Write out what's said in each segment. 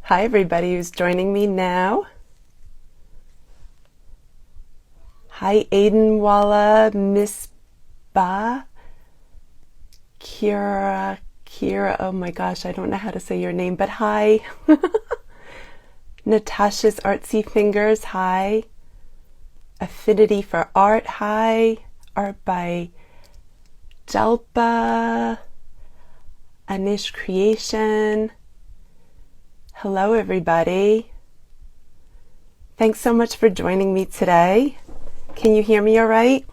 Hi, everybody who's joining me now. Hi, Aiden Walla, Miss Ba, Kira, oh my gosh, I don't know how to say your name, but hi. Natasha's Artsy Fingers, hi. Affinity for Art, hi. Art by Jalpa, Anish Creation. Hello, everybody. Thanks so much for joining me today. Can you hear me all right?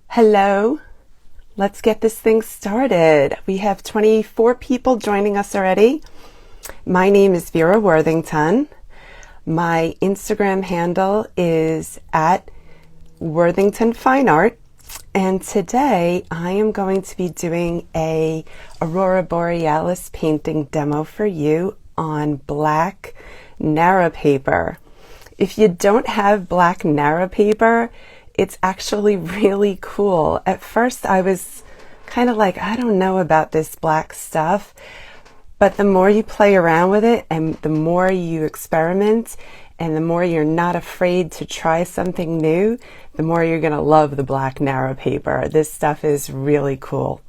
Hello. Let's get this thing started. We have 24 people joining us already. My name is Vera Worthington. My Instagram handle is at Worthington Fine Art. And today I am going to be doing a Aurora Borealis painting demo for you on black Nara paper. If you don't have black Nara paper, it's actually really cool. At first I was kind of like, I don't know about this black stuff, but the more you play around with it and the more you experiment and the more you're not afraid to try something new, the more you're going to love the black Nara paper. This stuff is really cool.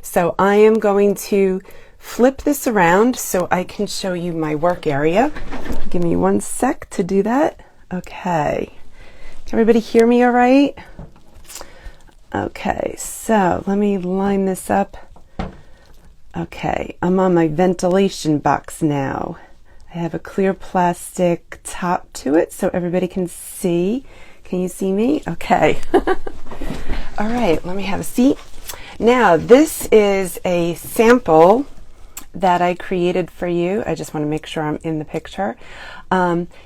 So I am going to flip this around so I can show you my work area. Give me one sec to do that. Okay. Can everybody hear me all right? Okay, so let me line this up. Okay, I'm on my ventilation box now. I have a clear plastic top to it so everybody can see. Can you see me? Okay. All right, let me have a seat. Now, this is a sample that I created for you. I just want to make sure I'm in the picture.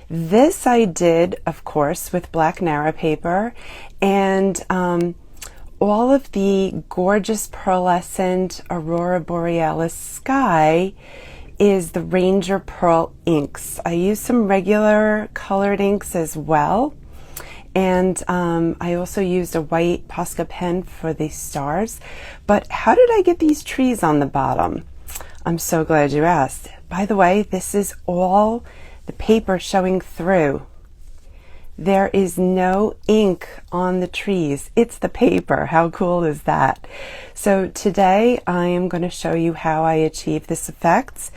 This I did, of course, with black Nara paper, and all of the gorgeous pearlescent Aurora Borealis sky is the Ranger Pearl inks. I use some regular colored inks as well. And I also used a white Posca pen for the stars. But how did I get these trees on the bottom? I'm so glad you asked. By the way, this is all the paper showing through. There is no ink on the trees. It's the paper. How cool is that? So today I am going to show you how I achieve this effect.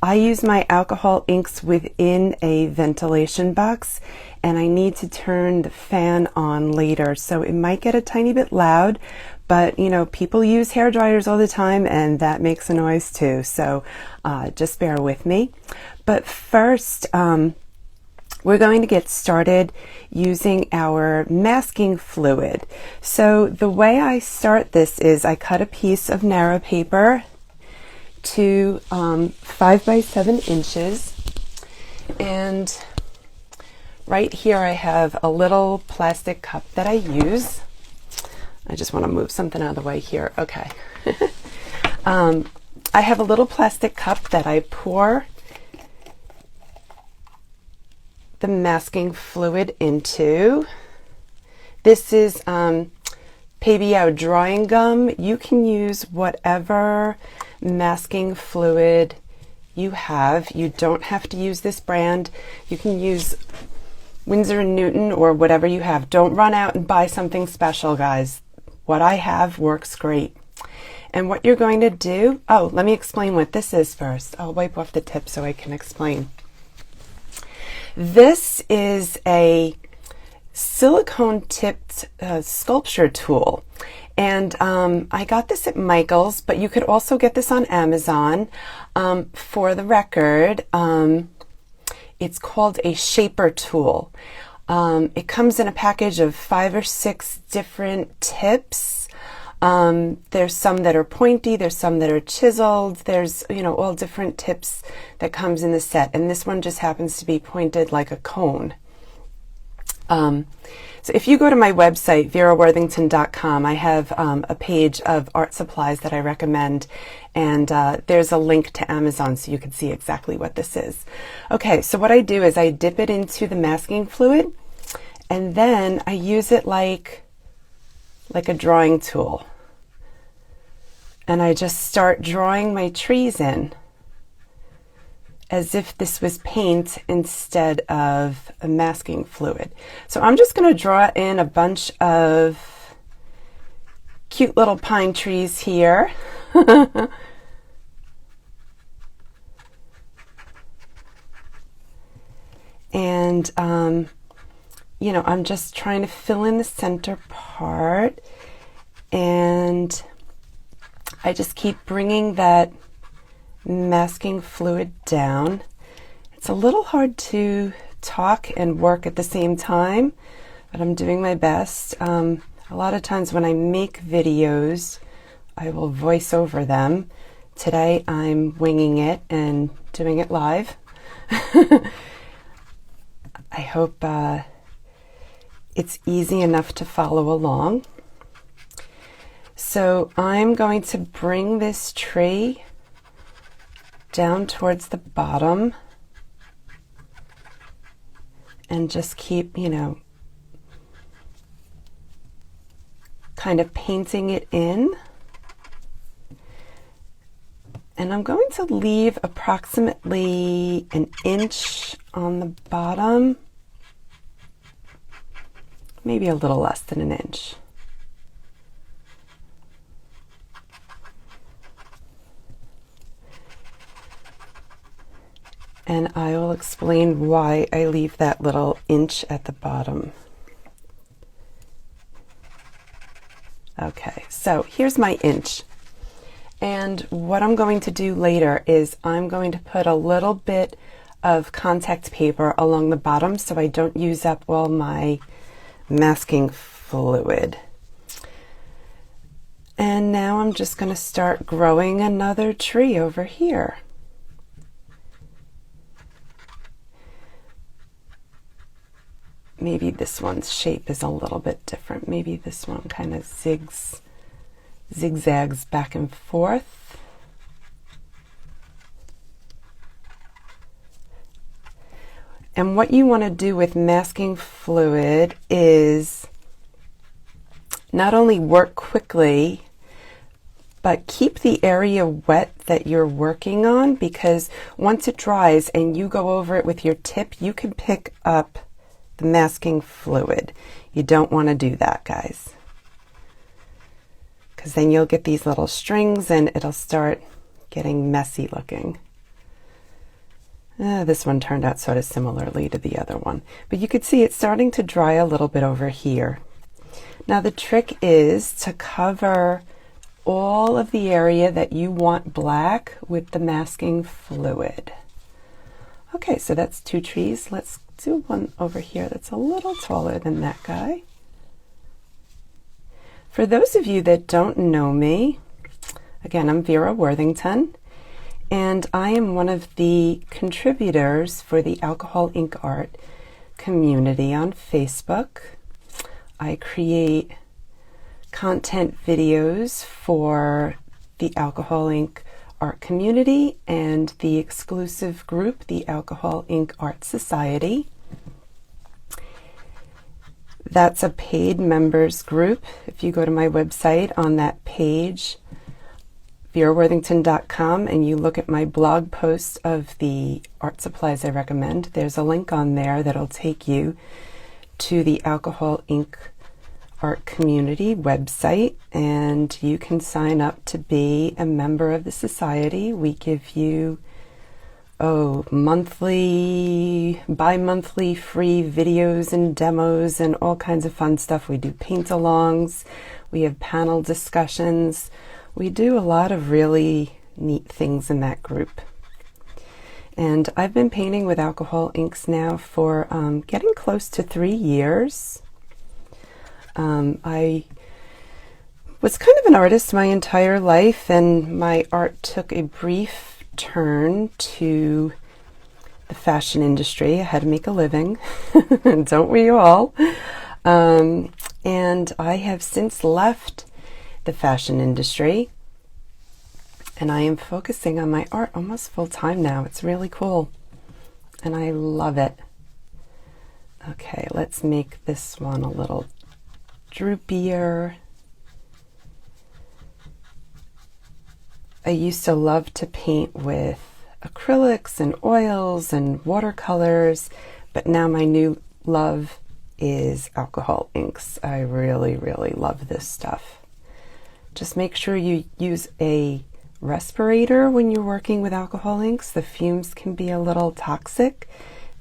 I use my alcohol inks within a ventilation box, and I need to turn the fan on later, so it might get a tiny bit loud, but you know, people use hair dryers all the time and that makes a noise too, so just bear with me. But first, we're going to get started using our masking fluid. So the way I start this is I cut a piece of Nara paper to 5 by 7 inches, and right here I have a little plastic cup that I use. I just want to move something out of the way here. Okay. I have a little plastic cup that I pour the masking fluid into. This is PBO drawing gum. You can use whatever masking fluid you have. You don't have to use this brand. You can use Winsor & Newton or whatever you have. Don't run out and buy something special, guys. What I have works great. And what you're going to do, oh, let me explain what this is first. I'll wipe off the tip so I can explain. This is a silicone tipped sculpture tool, and I got this at Michael's, but you could also get this on Amazon. For the record, it's called a shaper tool. It comes in a package of 5 or 6 different tips. There's some that are pointy, there's some that are chiseled, there's, you know, all different tips that comes in the set, and this one just happens to be pointed like a cone. So if you go to my website, veraworthington.com, I have a page of art supplies that I recommend, and there's a link to Amazon so you can see exactly what this is. Okay, so what I do is I dip it into the masking fluid, and then I use it like a drawing tool. And I just start drawing my trees in as if this was paint instead of a masking fluid. So I'm just going to draw in a bunch of cute little pine trees here. And, you know, I'm just trying to fill in the center part, and I just keep bringing that masking fluid down. It's a little hard to talk and work at the same time, but I'm doing my best. A lot of times when I make videos, I will voice over them. Today I'm winging it and doing it live. I hope it's easy enough to follow along. So I'm going to bring this tree down towards the bottom and just keep, you know, kind of painting it in. And I'm going to leave approximately an inch on the bottom, maybe a little less than an inch. And I will explain why I leave that little inch at the bottom. Okay, so here's my inch. And what I'm going to do later is I'm going to put a little bit of contact paper along the bottom so I don't use up all my masking fluid. And now I'm just going to start growing another tree over here. Maybe this one's shape is a little bit different. Maybe this one kind of zigzags back and forth. And what you want to do with masking fluid is not only work quickly, but keep the area wet that you're working on, because once it dries and you go over it with your tip, you can pick up the masking fluid. You don't want to do that, guys, because then you'll get these little strings and it'll start getting messy looking. This one turned out sort of similarly to the other one, but you could see it's starting to dry a little bit over here. Now the trick is to cover all of the area that you want black with the masking fluid. Okay, so that's two trees. Let's do one over here that's a little taller than that guy. For those of you that don't know me, again, I'm Vera Worthington, and I am one of the contributors for the alcoholinkart community on Facebook. I create content videos for the alcoholink art community and the exclusive group, the Alcoholinkart Society. That's a paid members group. If you go to my website, on that page, veraworthington.com, and you look at my blog post of the art supplies I recommend, there's a link on there that'll take you to the Alcoholink Art Community website, and you can sign up to be a member of the society. We give you monthly, bi-monthly free videos and demos and all kinds of fun stuff. We do paint-alongs, we have panel discussions, we do a lot of really neat things in that group. And I've been painting with alcohol inks now for getting close to 3 years. I was kind of an artist my entire life, and my art took a brief turn to the fashion industry. I had to make a living, don't we all? And I have since left the fashion industry, and I am focusing on my art almost full time now. It's really cool, and I love it. Okay, let's make this one a little droopier. I used to love to paint with acrylics and oils and watercolors, but now my new love is alcohol inks. I really, really love this stuff. Just make sure you use a respirator when you're working with alcohol inks. The fumes can be a little toxic.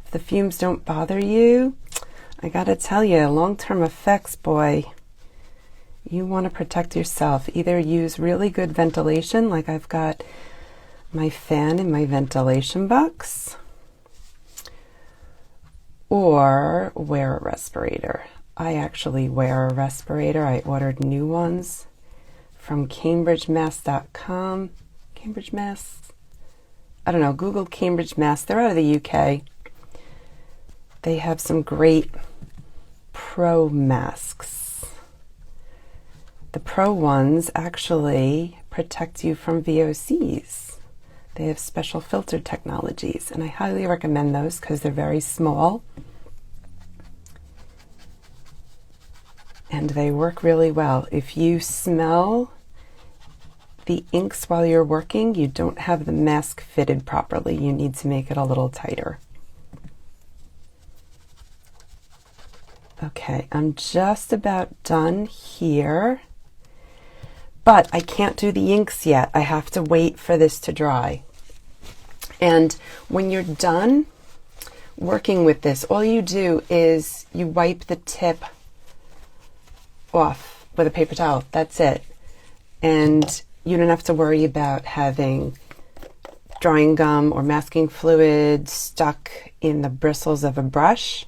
If the fumes don't bother you, I gotta tell you, long-term effects, boy, you want to protect yourself. Either use really good ventilation, like I've got my fan in my ventilation box, or wear a respirator. I actually wear a respirator. I ordered new ones from CambridgeMass.com. Cambridge Mass? I don't know, Google Cambridge Mass. They're out of the UK. They have some great pro masks. The pro ones actually protect you from VOCs. They have special filter technologies, and I highly recommend those because they're very small and they work really well. If you smell the inks while you're working, you don't have the mask fitted properly. You need to make it a little tighter. Okay, I'm just about done here, but I can't do the inks yet. I have to wait for this to dry. And when you're done working with this, all you do is you wipe the tip off with a paper towel. That's it. And you don't have to worry about having drawing gum or masking fluid stuck in the bristles of a brush.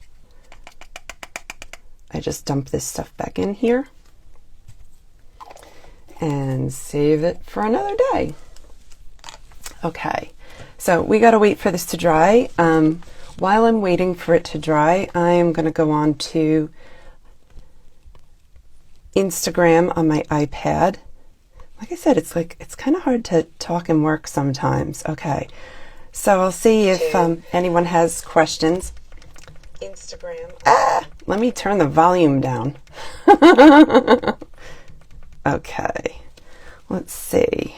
I just dump this stuff back in here and save it for another day. Okay, so we got to wait for this to dry. While I'm waiting for it to dry, I am going to go on to Instagram on my iPad. Like I said, it's kind of hard to talk and work sometimes. Okay, so I'll see if anyone has questions. Instagram. Let me turn the volume down. Okay, let's see.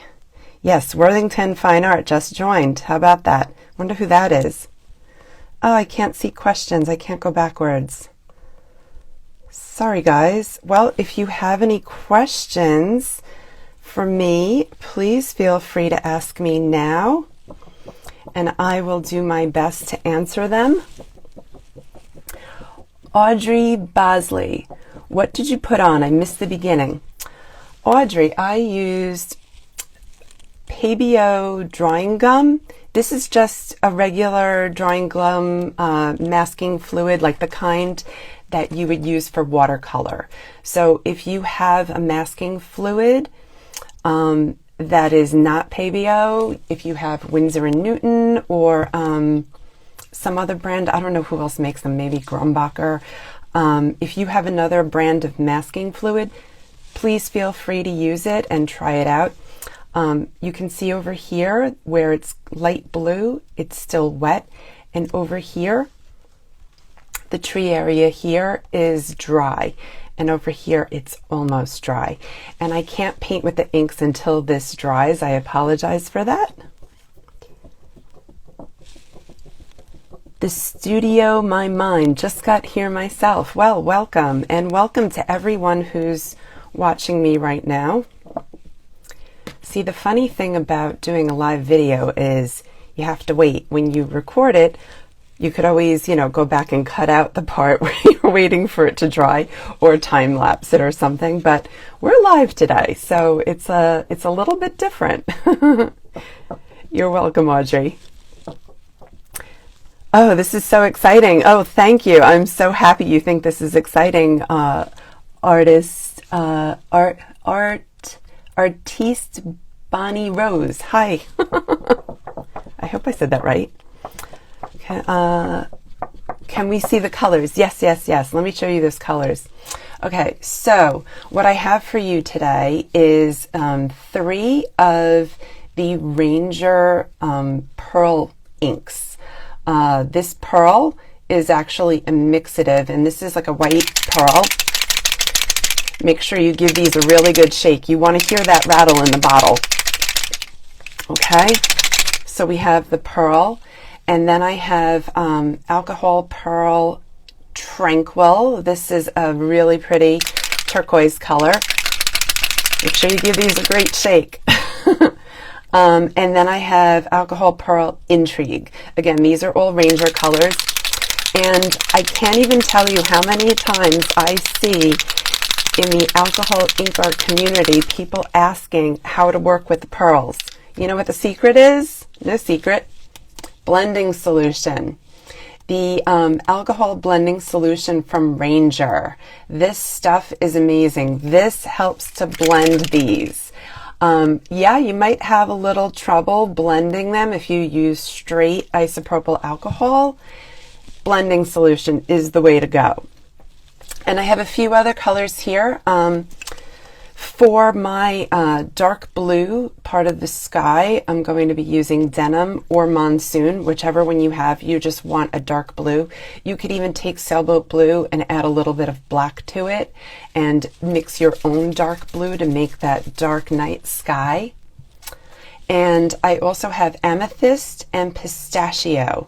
Yes, Worthington Fine Art just joined. How about that? Wonder who that is. Oh, I can't see questions. I can't go backwards. Sorry, guys. Well, if you have any questions for me, please feel free to ask me now, and I will do my best to answer them. Audrey Bosley, what did you put on? I missed the beginning. Audrey, I used Pabio drawing gum. This is just a regular drawing gum masking fluid, like the kind that you would use for watercolor. So if you have a masking fluid that is not Pabio, if you have Winsor & Newton or some other brand, I don't know who else makes them, maybe Grumbacher. If you have another brand of masking fluid, please feel free to use it and try it out. You can see over here where it's light blue, it's still wet, and over here, the tree area here is dry, and over here it's almost dry. And I can't paint with the inks until this dries. I apologize for that. The studio, my mind, just got here myself. Well, welcome, and welcome to everyone who's watching me right now. See, the funny thing about doing a live video is you have to wait. When you record it, you could always, go back and cut out the part where you're waiting for it to dry or time lapse it or something, but we're live today, so it's a little bit different. You're welcome, Audrey. Oh, this is so exciting. Oh, thank you. I'm so happy you think this is exciting. Artiste Bonnie Rose. Hi. I hope I said that right. Can we see the colors? Yes. Let me show you those colors. Okay, so what I have for you today is 3 of the Ranger Pearl inks. This pearl is actually a mixative, and this is like a white pearl. Make sure you give these a really good shake. You want to hear that rattle in the bottle. Okay, so we have the pearl, and then I have alcohol pearl tranquil. This is a really pretty turquoise color. Make sure you give these a great shake. And then I have alcohol pearl intrigue. Again, these are all ranger colors, and I can't even tell you how many times I see in the alcoholinkart community people asking how to work with the pearls. You know what the secret is? No secret. Blending solution. The alcohol blending solution from Ranger. This stuff is amazing. This helps to blend these. Yeah, you might have a little trouble blending them if you use straight isopropyl alcohol. Blending solution is the way to go. And I have a few other colors here. For my dark blue part of the sky, I'm going to be using denim or monsoon, whichever one you have. You just want a dark blue. You could even take sailboat blue and add a little bit of black to it and mix your own dark blue to make that dark night sky. And I also have amethyst and pistachio.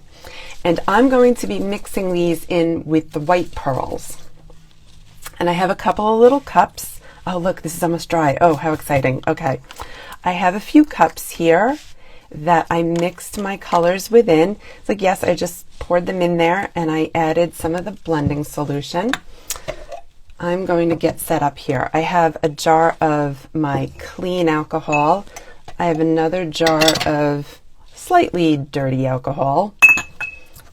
And I'm going to be mixing these in with the white pearls. And I have a couple of little cups. Oh, look, this is almost dry. Oh, how exciting. Okay. I have a few cups here that I mixed my colors within. It's like, yes, I just poured them in there and I added some of the blending solution. I'm going to get set up here. I have a jar of my clean alcohol. I have another jar of slightly dirty alcohol.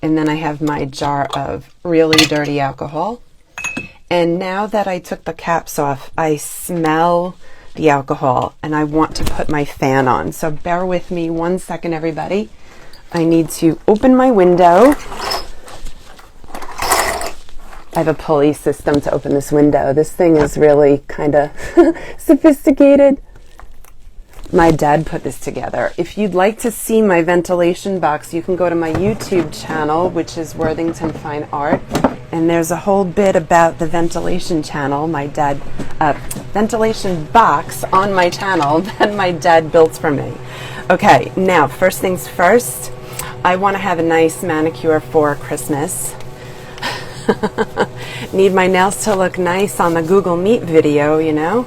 And then I have my jar of really dirty alcohol. And now that I took the caps off, I smell the alcohol and I want to put my fan on. So bear with me 1 second, everybody. I need to open my window. I have a pulley system to open this window. This thing is really kind of sophisticated. My dad put this together. If you'd like to see my ventilation box, you can go to my YouTube channel, which is Worthington Fine Art. And there's a whole bit about the ventilation channel, ventilation box on my channel that my dad built for me. Okay, now, first things first, I want to have a nice manicure for Christmas. Need my nails to look nice on the Google Meet video, you know?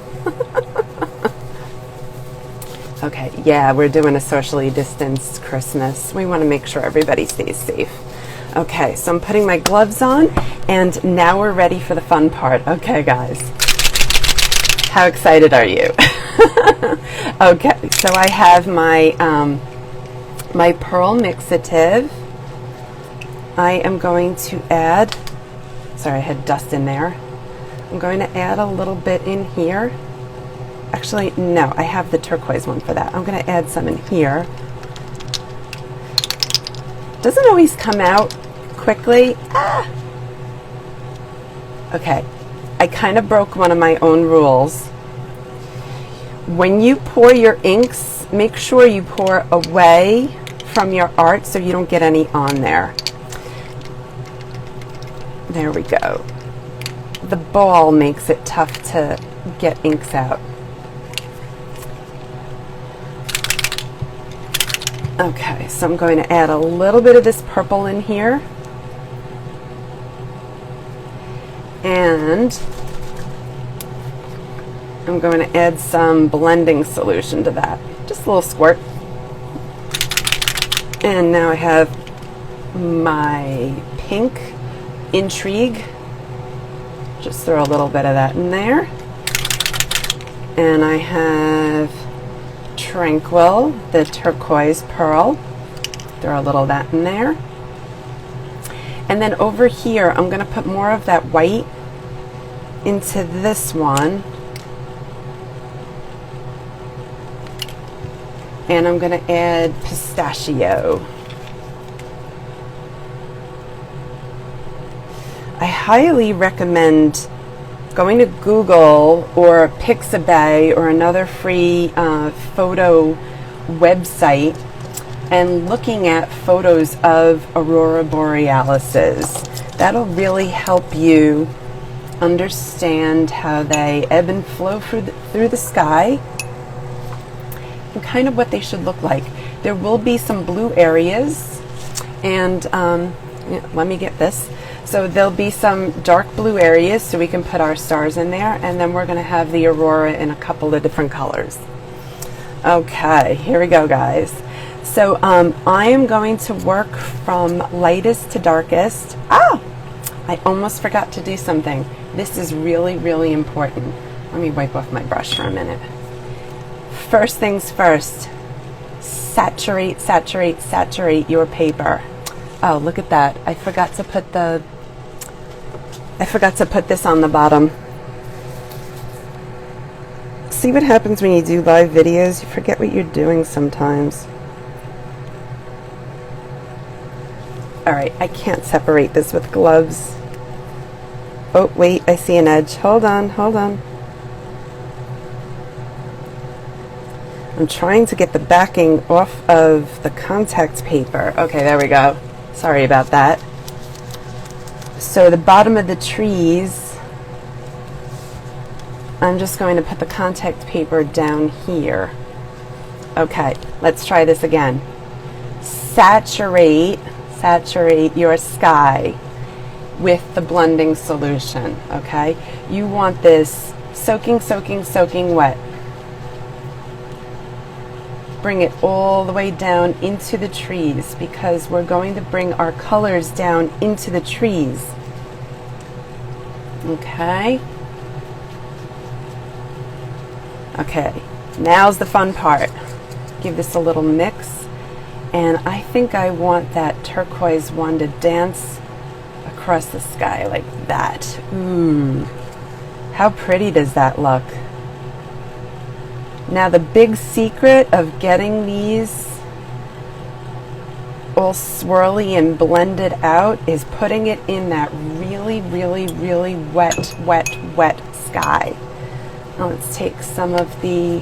Okay, yeah, we're doing a socially distanced Christmas. We want to make sure everybody stays safe. Okay, so I'm putting my gloves on, and now we're ready for the fun part. Okay, guys. How excited are you? Okay, so I have my, my pearl mixative. I am going to add, sorry, I had dust in there. I'm going to add a little bit in here. Actually, no, I have the turquoise one for that. I'm going to add some in here. Doesn't always come out quickly. Ah! Okay, I kind of broke one of my own rules. When you pour your inks, make sure you pour away from your art so you don't get any on there. There we go. The ball makes it tough to get inks out. Okay, so I'm going to add a little bit of this purple in here. And I'm going to add some blending solution to that. Just a little squirt. And now I have my pink intrigue. Just throw a little bit of that in there. And I have Tranquil, the turquoise pearl. Throw a little of that in there. And then over here, I'm going to put more of that white into this one. And I'm going to add pistachio. I highly recommend going to Google or Pixabay or another free photo website and looking at photos of Aurora Borealises. That'll really help you understand how they ebb and flow through the sky. and kind of what they should look like. There will be some blue areas, and let me get this. So there'll be some dark blue areas so we can put our stars in there, and then we're going to have the Aurora in a couple of different colors. Okay, here we go, guys. So I am going to work from lightest to darkest. Ah! I almost forgot to do something. This is really, really important. Let me wipe off my brush for a minute. First things first, saturate, saturate, saturate your paper. Oh, look at that. I forgot to put this on the bottom. See what happens when you do live videos? You forget what you're doing sometimes. All right, I can't separate this with gloves. Oh, wait, I see an edge. Hold on, hold on. I'm trying to get the backing off of the contact paper. Okay, there we go. Sorry about that. So the bottom of the trees, I'm just going to put the contact paper down here. Okay, let's try this again. Saturate your sky with the blending solution, okay? You want this soaking, soaking, soaking wet. Bring it all the way down into the trees because we're going to bring our colors down into the trees. Okay? Okay, now's the fun part. Give this a little mix, and I think I want that turquoise one to dance across the sky like that. Ooh, how pretty does that look? Now the big secret of getting these all swirly and blended out is putting it in that really, really, really wet, wet, wet sky. Now let's take some of the,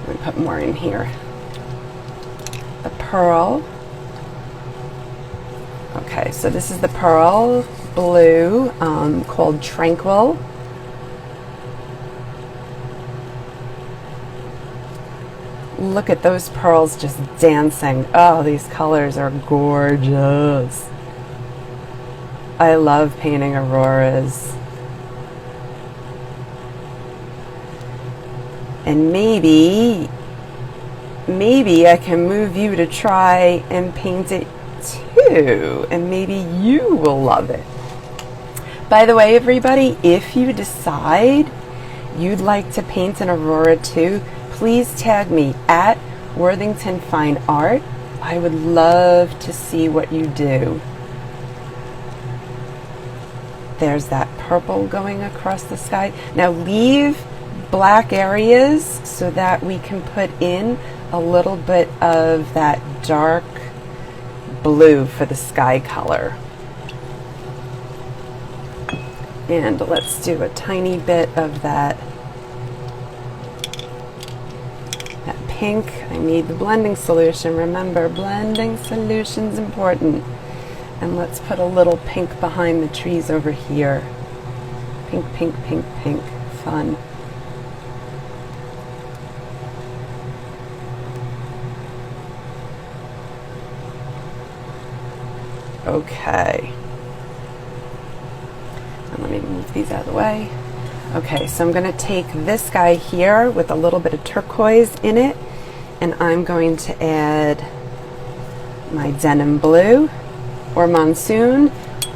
let me put more in here. The pearl. Okay, so this is the pearl blue called Tranquil. Look at those pearls just dancing. Oh, these colors are gorgeous. I love painting auroras. And maybe I can move you to try and paint it too, and maybe you will love it. By the way, everybody, if you decide you'd like to paint an aurora too, please tag me at Worthington Fine Art. I would love to see what you do. There's that purple going across the sky. Now leave black areas so that we can put in a little bit of that dark blue for the sky color. And let's do a tiny bit of that pink. I need the blending solution. Remember, blending solution's important. And let's put a little pink behind the trees over here. Pink, pink, pink, pink. Fun. Okay. And let me move these out of the way. Okay, so I'm going to take this guy here with a little bit of turquoise in it, and I'm going to add my denim blue, or monsoon,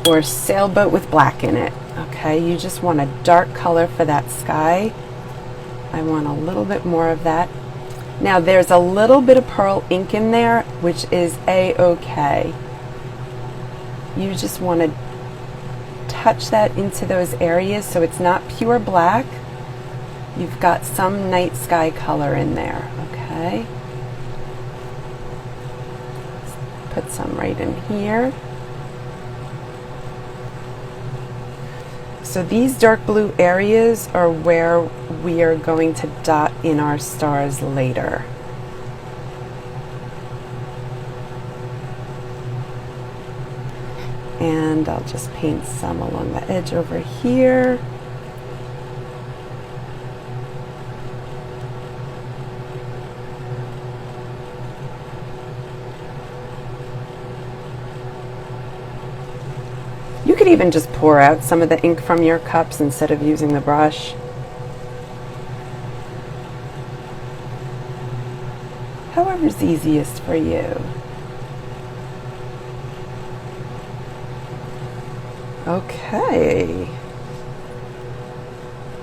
or sailboat with black in it. Okay, you just want a dark color for that sky. I want a little bit more of that. Now there's a little bit of pearl ink in there, which is a-okay. You just want to touch that into those areas so it's not pure black. You've got some night sky color in there, okay? Let's put some right in here. So these dark blue areas are where we are going to dot in our stars later. And I'll just paint some along the edge over here. could even just pour out some of the ink from your cups instead of using the brush. However's easiest for you. Okay.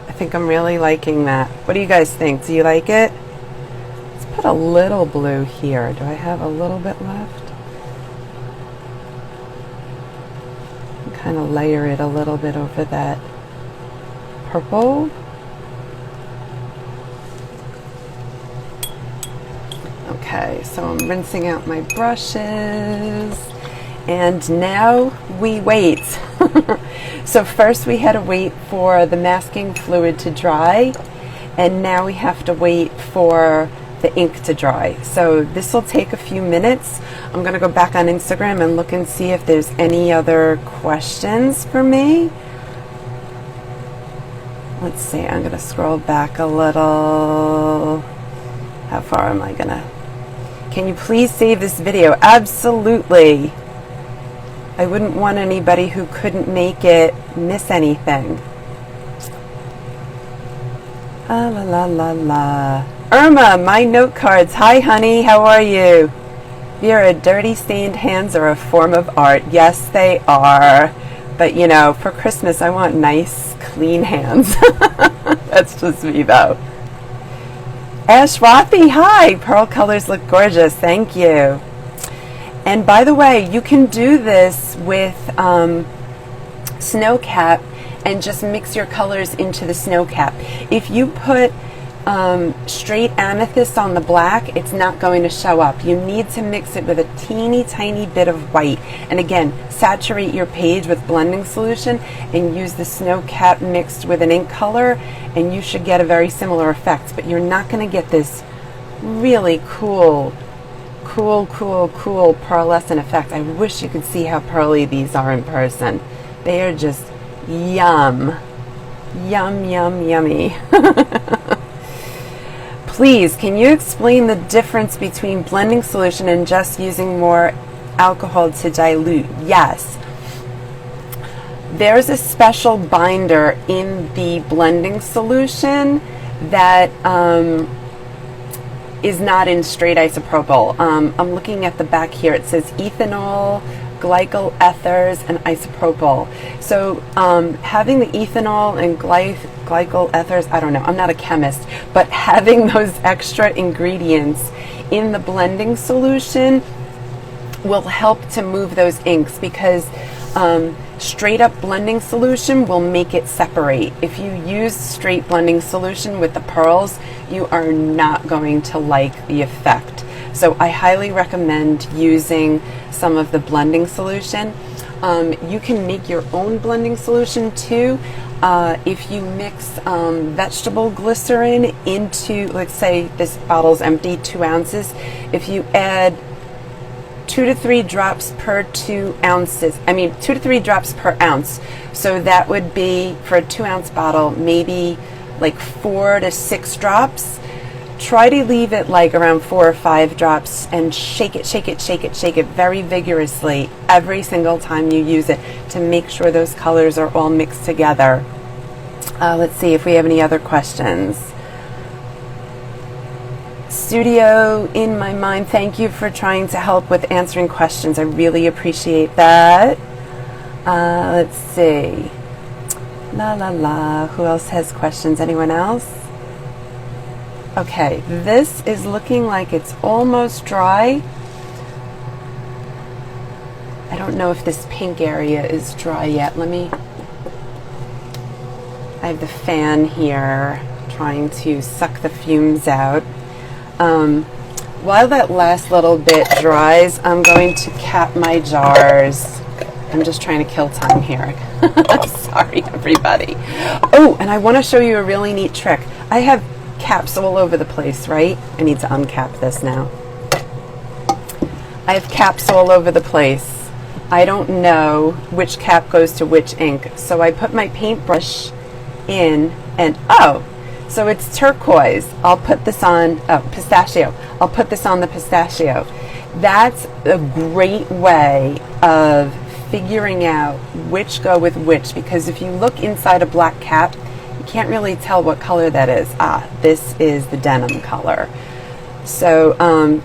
I think I'm really liking that. What do you guys think? Do you like it? Let's put a little blue here. Do I have a little bit left? Kind of layer it a little bit over that purple. Okay, so I'm rinsing out my brushes, and now we wait. So first we had to wait for the masking fluid to dry, and now we have to wait for the ink to dry. So this will take a few minutes. I'm going to go back on Instagram and look and see if there's any other questions for me. Let's see, I'm going to scroll back a little. How far am I going to? Can you please save this video? Absolutely. I wouldn't want anybody who couldn't make it miss anything. La la la la. Irma, my note cards. Hi, honey. How are you? Vera, dirty stained hands are a form of art. Yes, they are. But, you know, for Christmas, I want nice, clean hands. That's just me, though. Ashwathi, hi. Pearl colors look gorgeous. Thank you. And by the way, you can do this with snow cap and just mix your colors into the snow cap. If you put straight amethyst on the black, it's not going to show up. You need to mix it with a teeny tiny bit of white. And again, saturate your page with blending solution and use the snow cap mixed with an ink color, and you should get a very similar effect. But you're not going to get this really cool pearlescent effect. I wish you could see how pearly these are in person. They are just yum, yummy. Please, can you explain the difference between blending solution and just using more alcohol to dilute? Yes. There's a special binder in the blending solution that is not in straight isopropyl. I'm looking at the back here. It says ethanol, glycol ethers, and isopropyl. So having the ethanol and glycol ethers, I don't know, I'm not a chemist, but having those extra ingredients in the blending solution will help to move those inks, because straight up blending solution will make it separate. If you use straight blending solution with the pearls, you are not going to like the effect. So I highly recommend using some of the blending solution. You can make your own blending solution too. If you mix vegetable glycerin into, let's say this bottle's empty, 2 ounces. If you add 2 to 3 drops per 2 ounces, 2 to 3 drops per ounce. So that would be, for a 2 ounce bottle, maybe like 4 to 6 drops. Try to leave it like around 4 or 5 drops and shake it very vigorously every single time you use it to make sure those colors are all mixed together. Let's see if we have any other questions. Studio in my mind, thank you for trying to help with answering questions. I really appreciate that. Let's see. Who else has questions? Anyone else? Okay, this is looking like it's almost dry. I don't know if this pink area is dry yet. I have the fan here trying to suck the fumes out. While that last little bit dries, I'm going to cap my jars. I'm just trying to kill time here. Sorry, everybody. Oh, and I want to show you a really neat trick. I have caps all over the place, right? I need to uncap this now. I have caps all over the place. I don't know which cap goes to which ink. So I put my paintbrush in and, oh, so it's turquoise. I'll put this on, pistachio. I'll put this on the pistachio. That's a great way of figuring out which go with which, because if you look inside a black cap, you can't really tell what color that is. This is the denim color. So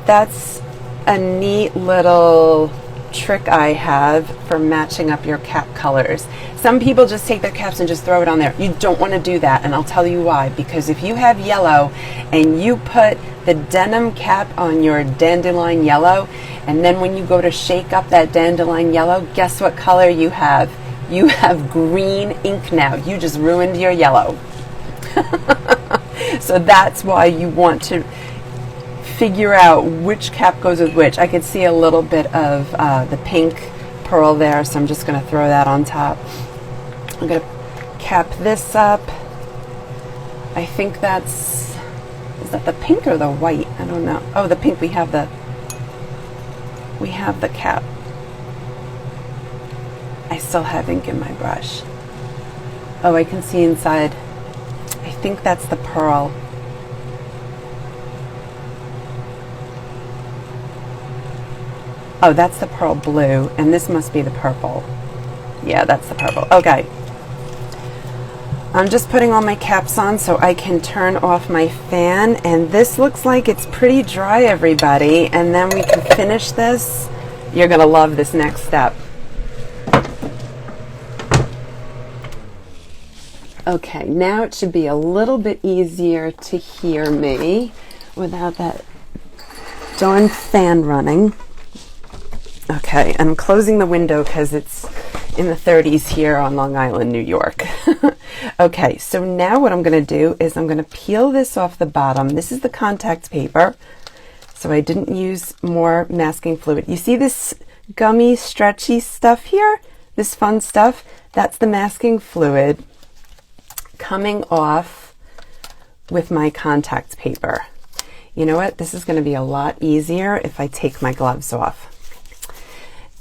that's a neat little trick I have for matching up your cap colors. Some people just take their caps and just throw it on there. You don't want to do that, and I'll tell you why. Because if you have yellow and you put the denim cap on your dandelion yellow, and then when you go to shake up that dandelion yellow, guess what color you have? You have green ink now. You just ruined your yellow. So that's why you want to figure out which cap goes with which. I could see a little bit of the pink pearl there, so I'm just going to throw that on top. I'm going to cap this up. I think is that the pink or the white? I don't know. Oh, the pink. We have the cap. I still have ink in my brush. Oh, I can see inside. I think that's the pearl. Oh, that's the pearl blue, and this must be the purple. Yeah, that's the purple. Okay. I'm just putting all my caps on so I can turn off my fan, and this looks like it's pretty dry, everybody, and then we can finish this. You're going to love this next step. Okay, now it should be a little bit easier to hear me without that darn fan running. Okay, I'm closing the window because it's in the 30s here on Long Island, New York. Okay, so now what I'm going to do is I'm going to peel this off the bottom. This is the contact paper, so I didn't use more masking fluid. You see this gummy, stretchy stuff here? This fun stuff? That's the masking fluid coming off with my contact paper. You know what? This is going to be a lot easier if I take my gloves off.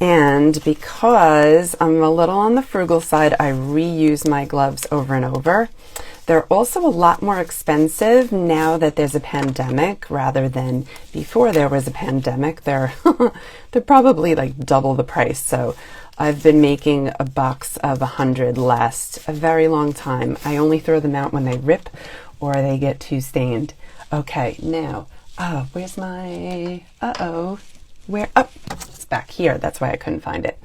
And because I'm a little on the frugal side, I reuse my gloves over and over. They're also a lot more expensive now that there's a pandemic rather than before there was a pandemic. They're probably like double the price. So I've been making a box of 100 last a very long time. I only throw them out when they rip or they get too stained. Okay, now, where's my, where, it's back here. That's why I couldn't find it.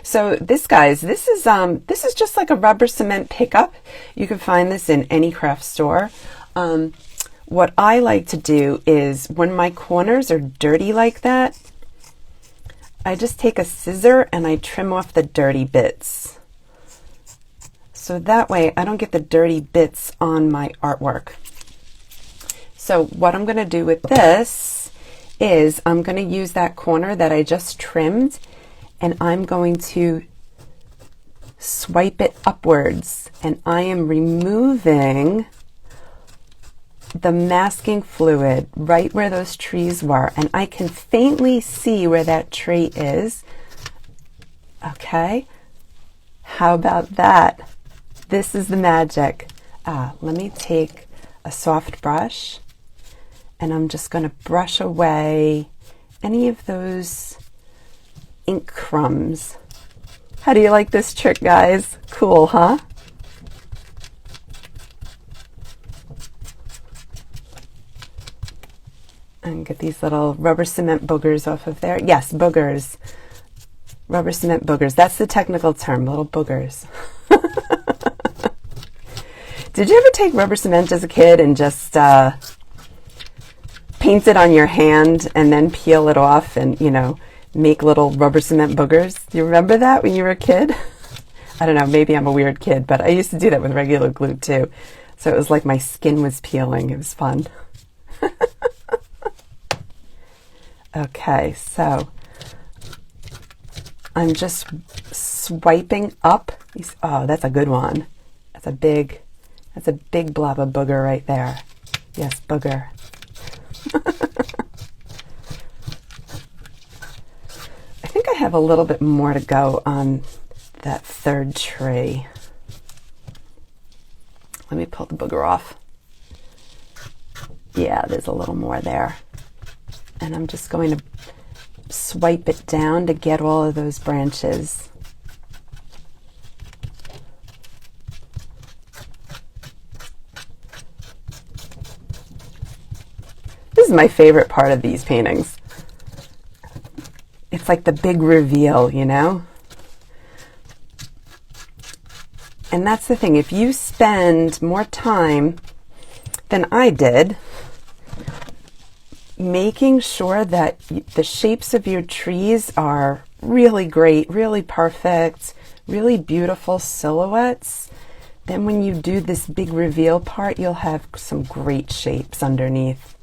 So this, guys, this is just like a rubber cement pickup. You can find this in any craft store. What I like to do is when my corners are dirty like that, I just take a scissor and I trim off the dirty bits. So that way I don't get the dirty bits on my artwork. So what I'm going to do with this is I'm going to use that corner that I just trimmed, and I'm going to swipe it upwards, and I am removing the masking fluid right where those trees were, and I can faintly see where that tree is. Okay, how about that? This is the magic. Let me take a soft brush, and I'm just going to brush away any of those ink crumbs. How do you like this trick, guys? Cool, huh? And get these little rubber cement boogers off of there. Yes, boogers. Rubber cement boogers. That's the technical term, little boogers. Did you ever take rubber cement as a kid and just paint it on your hand and then peel it off and, you know, make little rubber cement boogers? Do you remember that when you were a kid? I don't know, maybe I'm a weird kid, but I used to do that with regular glue too. So it was like my skin was peeling. It was fun. Okay, so I'm just swiping up. Oh, that's a good one. That's a big blob of booger right there. Yes, booger. I think I have a little bit more to go on that third tree. Let me pull the booger off. Yeah, there's a little more there. And I'm just going to swipe it down to get all of those branches. is my favorite part of these paintings. It's like the big reveal, you know? And that's the thing. If you spend more time than I did making sure that the shapes of your trees are really great, really perfect, really beautiful silhouettes, then when you do this big reveal part, you'll have some great shapes underneath.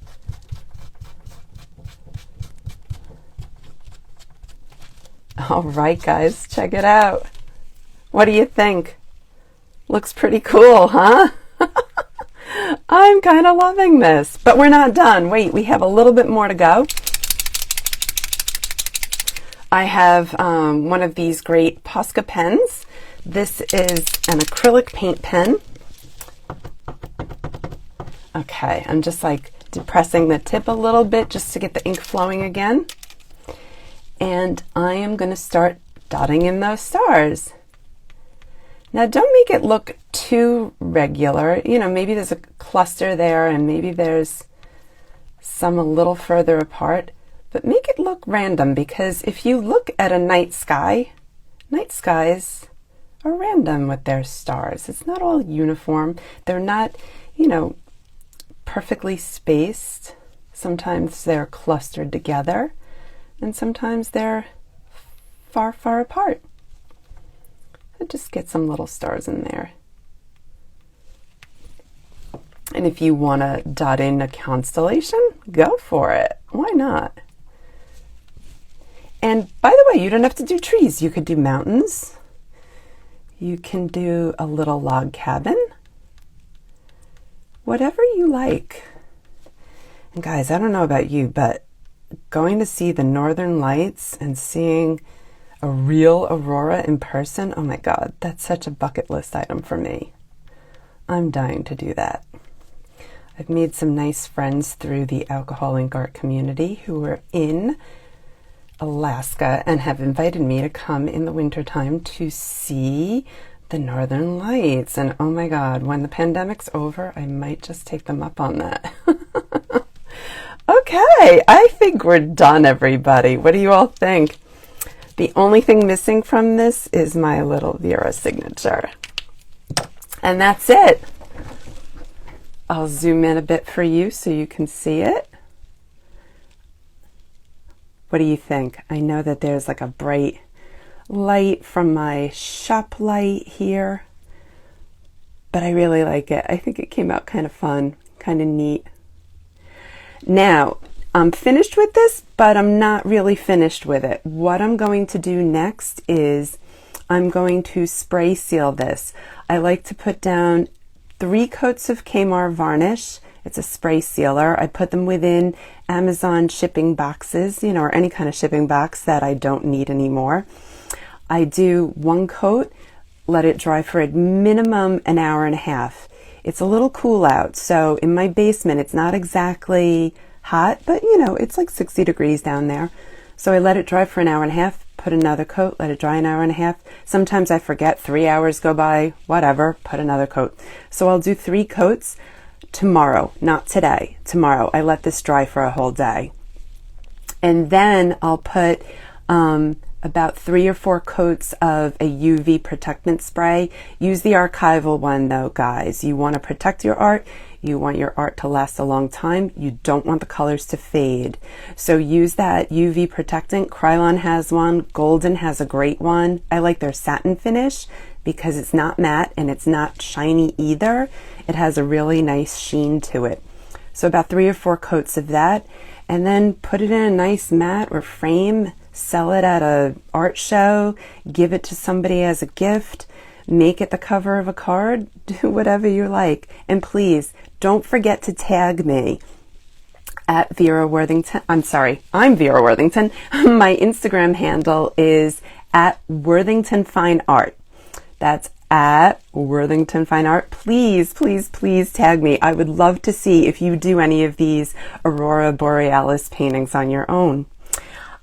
All right, guys, check it out. What do you think? Looks pretty cool, huh? I'm kind of loving this, but we're not done. Wait, we have a little bit more to go. I have one of these great Posca pens. This is an acrylic paint pen. Okay, I'm just like depressing the tip a little bit just to get the ink flowing again. And I am going to start dotting in those stars. Now, don't make it look too regular. You know, maybe there's a cluster there and maybe there's some a little further apart, but make it look random, because if you look at a night skies are random with their stars. It's not all uniform. They're not, you know, perfectly spaced. Sometimes they're clustered together and sometimes they're far, far apart. Just get some little stars in there. And if you want to dot in a constellation, go for it. Why not? And by the way, you don't have to do trees. You could do mountains. You can do a little log cabin. Whatever you like. And guys, I don't know about you, but going to see the Northern Lights and seeing a real Aurora in person, oh my God, that's such a bucket list item for me. I'm dying to do that. I've made some nice friends through the alcoholinkart community who are in Alaska and have invited me to come in the wintertime to see the Northern Lights. And oh my God, when the pandemic's over, I might just take them up on that. Okay, I think we're done, everybody. What do you all think? The only thing missing from this is my little Vera signature. And that's it. I'll zoom in a bit for you so you can see it. What do you think? I know that there's like a bright light from my shop light here, but I really like it. I think it came out kind of fun, kind of neat. Now, I'm finished with this, but I'm not really finished with it. What I'm going to do next is I'm going to spray seal this. I like to put down 3 coats of Kmart varnish. It's a spray sealer. I put them within Amazon shipping boxes, you know, or any kind of shipping box that I don't need anymore. I do 1 coat, let it dry for a minimum an hour and a half. It's a little cool out, so in my basement it's not exactly hot, but you know, it's like 60 degrees down there. So I let it dry for an hour and a half, put another coat, let it dry an hour and a half. Sometimes I forget, 3 hours go by, whatever, put another coat. So I'll do 3 coats tomorrow, not today, tomorrow. I let this dry for a whole day. And then I'll put about 3 or 4 coats of a UV protectant spray. Use the archival one though, guys. You want to protect your art. You want your art to last a long time. You don't want the colors to fade. So use that UV protectant. Krylon has one. Golden has a great one. I like their satin finish because it's not matte and it's not shiny either. It has a really nice sheen to it. So about 3 or 4 coats of that, and then put it in a nice mat or frame. Sell it at a art show. Give it to somebody as a gift. Make it the cover of a card. Do whatever you like. And please, don't forget to tag me at Vera Worthington. I'm Vera Worthington. My Instagram handle is at Worthington Fine Art. That's at Worthington Fine Art. Please, please, please tag me. I would love to see if you do any of these Aurora Borealis paintings on your own.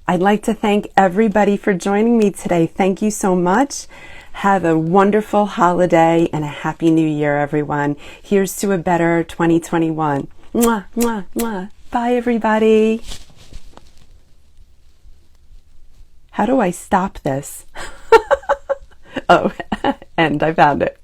I'd like to thank everybody for joining me today. Thank you so much. Have a wonderful holiday and a happy new year, everyone. Here's to a better 2021. Mwah, mwah, mwah. Bye, everybody. How do I stop this? Oh, and I found it.